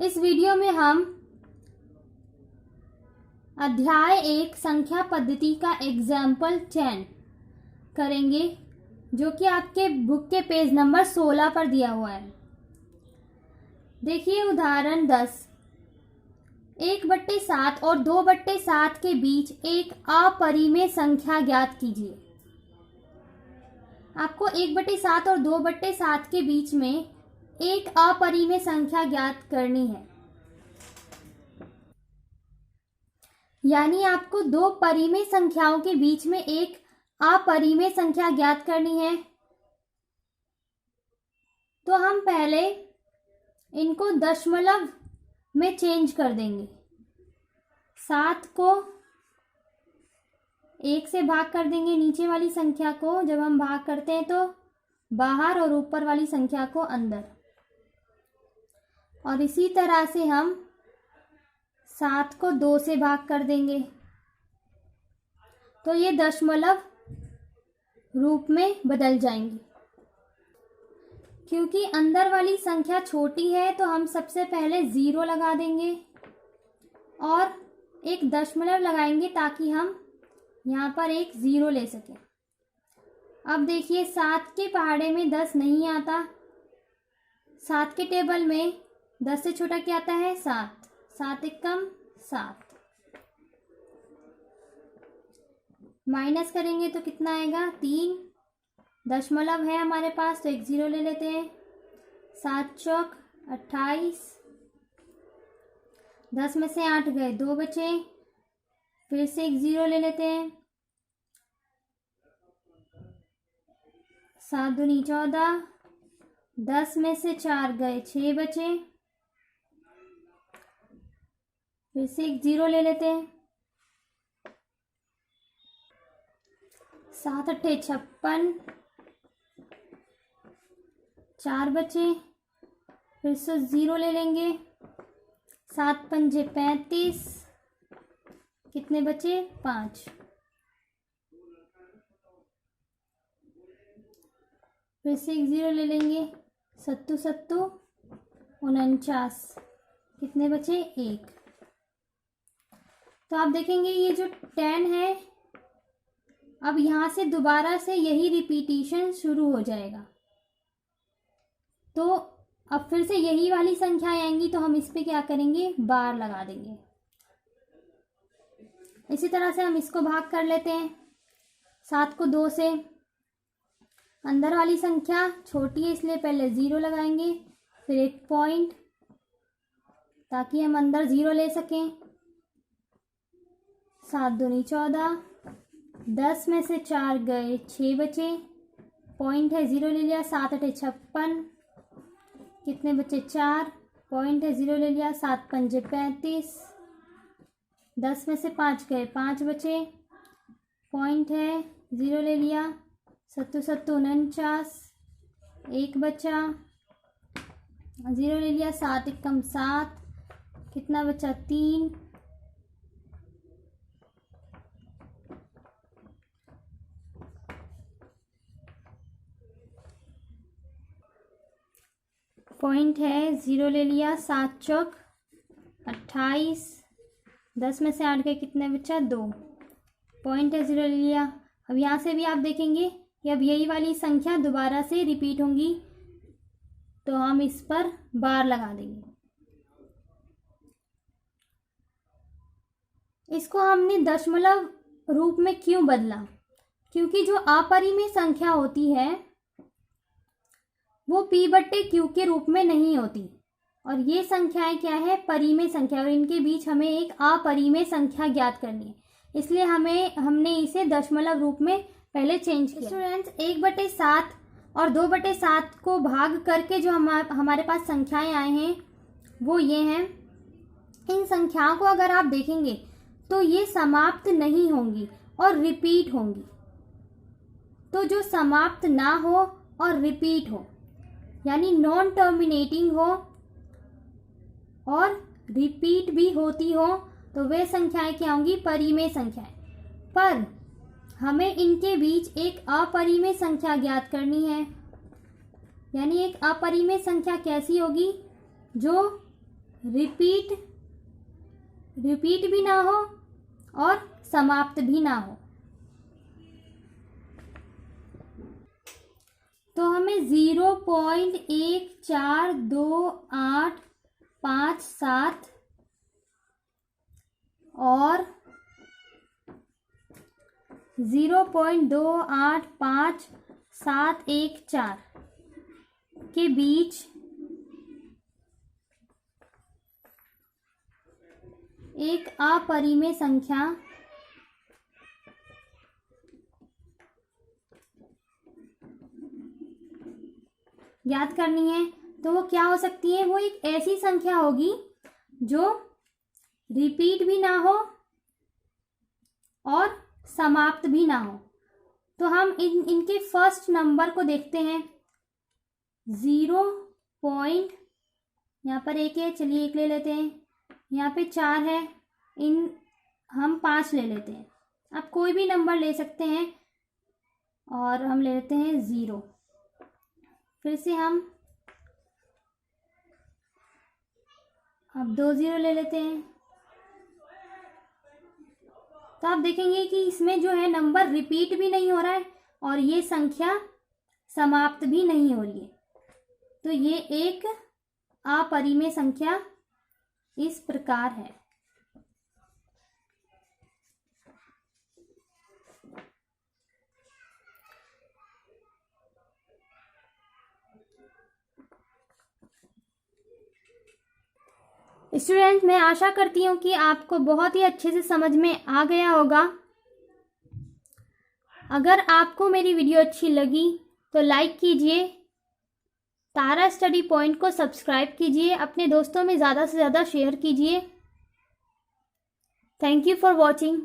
इस वीडियो में हम अध्याय 1 संख्या पद्धति का एग्जाम्पल 10 करेंगे, जो कि आपके बुक के पेज नंबर 16 पर दिया हुआ है। देखिए उदाहरण 10। 1/7 और 2/7 के बीच एक अपरिमेय संख्या ज्ञात कीजिए। आपको 1/7 और 2/7 के बीच में एक अपरिमेय संख्या ज्ञात करनी है, यानी आपको दो परिमेय संख्याओं के बीच में एक अपरिमेय संख्या ज्ञात करनी है। तो हम पहले इनको दशमलव में चेंज कर देंगे। 7 को 1 से भाग कर देंगे, नीचे वाली संख्या को जब हम भाग करते हैं तो बाहर और ऊपर वाली संख्या को अंदर। और इसी तरह से हम 7 को 2 से भाग कर देंगे, तो ये दशमलव रूप में बदल जाएंगे। क्योंकि अंदर वाली संख्या छोटी है तो हम सबसे पहले 0 लगा देंगे और एक दशमलव लगाएंगे ताकि हम यहाँ पर एक 0 ले सकें। अब देखिए 7 के पहाड़े में 10 नहीं आता। 7 के टेबल में 10 से छोटा क्या आता है? 7। 7 एकम 7। माइनस करेंगे तो कितना आएगा? 3। दशमलव है हमारे पास तो एक 0 ले लेते हैं। 7 चौक 28। 10 में से 8 गए, 2 बचे, फिर से एक 0 ले लेते हैं। 7 दूनी 14। 10 में से 4 गए, 6 बचे, फिर से एक 0 ले लेते हैं। 7 अट्ठे 56, 4 बचे, फिर से 0 ले लेंगे। 7 पंजे 35, कितने बचे? 5। फिर से एक 0 ले लेंगे। 7 7 49, कितने बचे? 1। तो आप देखेंगे ये जो 10 है, अब यहाँ से दोबारा से यही रिपीटिशन शुरू हो जाएगा। तो अब फिर से यही वाली संख्या आएंगी तो हम इस पे क्या करेंगे? बार लगा देंगे। इसी तरह से हम इसको भाग कर लेते हैं। 7 को 2 से, अंदर वाली संख्या छोटी है इसलिए पहले 0 लगाएंगे, फिर एक पॉइंट ताकि हम अंदर 0 ले सकें। 7 दूनी 14। 10 में से 4 गए, 6 बचे, पॉइंट है 0 ले लिया। 7 अठे 56, कितने बचे? 4, पॉइंट है 0 ले लिया। 7 पंजे 35। 10 में से 5 गए, 5 बचे, पॉइंट है 0 ले लिया। 7 7 49, 1 बचा, 0 ले लिया। 7 एकम 7, कितना बचा? 3। पॉइंट है 0 ले लिया। 7 चौक 28। 10 में से 8 गए, कितने बचा? 2, पॉइंट है 0 ले लिया। अब यहाँ से भी आप देखेंगे कि अब यही वाली संख्या दोबारा से रिपीट होंगी, तो हम इस पर बार लगा देंगे। इसको हमने दशमलव रूप में क्यों बदला? क्योंकि जो अपरिमेय संख्या होती है वो P/Q के रूप में नहीं होती, और ये संख्याएं क्या है? परिमेय संख्या, और इनके बीच हमें एक अपरिमेय संख्या ज्ञात करनी है, इसलिए हमने इसे दशमलव रूप में पहले चेंज किया। स्टूडेंट्स 1/7 और 2/7 को भाग करके जो हमारे पास संख्याएं आए हैं वो ये हैं। इन संख्याओं को अगर आप देखेंगे तो ये समाप्त नहीं होंगी और रिपीट होंगी। तो जो समाप्त ना हो और रिपीट हो, यानी नॉन टर्मिनेटिंग हो और रिपीट भी होती हो, तो वे संख्याएं क्या होंगी? परिमेय संख्याएं। पर हमें इनके बीच एक अपरिमेय संख्या ज्ञात करनी है, यानी एक अपरिमेय संख्या कैसी होगी? जो रिपीट भी ना हो और समाप्त भी ना हो। तो हमें 0.1428557 और 0.285714 के बीच एक अपरिमेय संख्या याद करनी है। तो वो क्या हो सकती है? वो एक ऐसी संख्या होगी जो रिपीट भी ना हो और समाप्त भी ना हो। तो हम इनके फर्स्ट नंबर को देखते हैं। 0 पॉइंट, यहाँ पर 1 है, चलिए 1 ले लेते हैं। यहाँ पे 4 है, हम 5 ले लेते हैं। आप कोई भी नंबर ले सकते हैं और हम ले लेते हैं 0। फिर से हम अब 2 0 ले लेते हैं। तो आप देखेंगे कि इसमें जो है नंबर रिपीट भी नहीं हो रहा है और ये संख्या समाप्त भी नहीं हो रही है। तो ये एक अपरिमेय संख्या इस प्रकार है। स्टूडेंट, मैं आशा करती हूँ कि आपको बहुत ही अच्छे से समझ में आ गया होगा। अगर आपको मेरी वीडियो अच्छी लगी तो लाइक कीजिए, तारा स्टडी पॉइंट को सब्सक्राइब कीजिए, अपने दोस्तों में ज़्यादा से ज़्यादा शेयर कीजिए। Thank you for watching.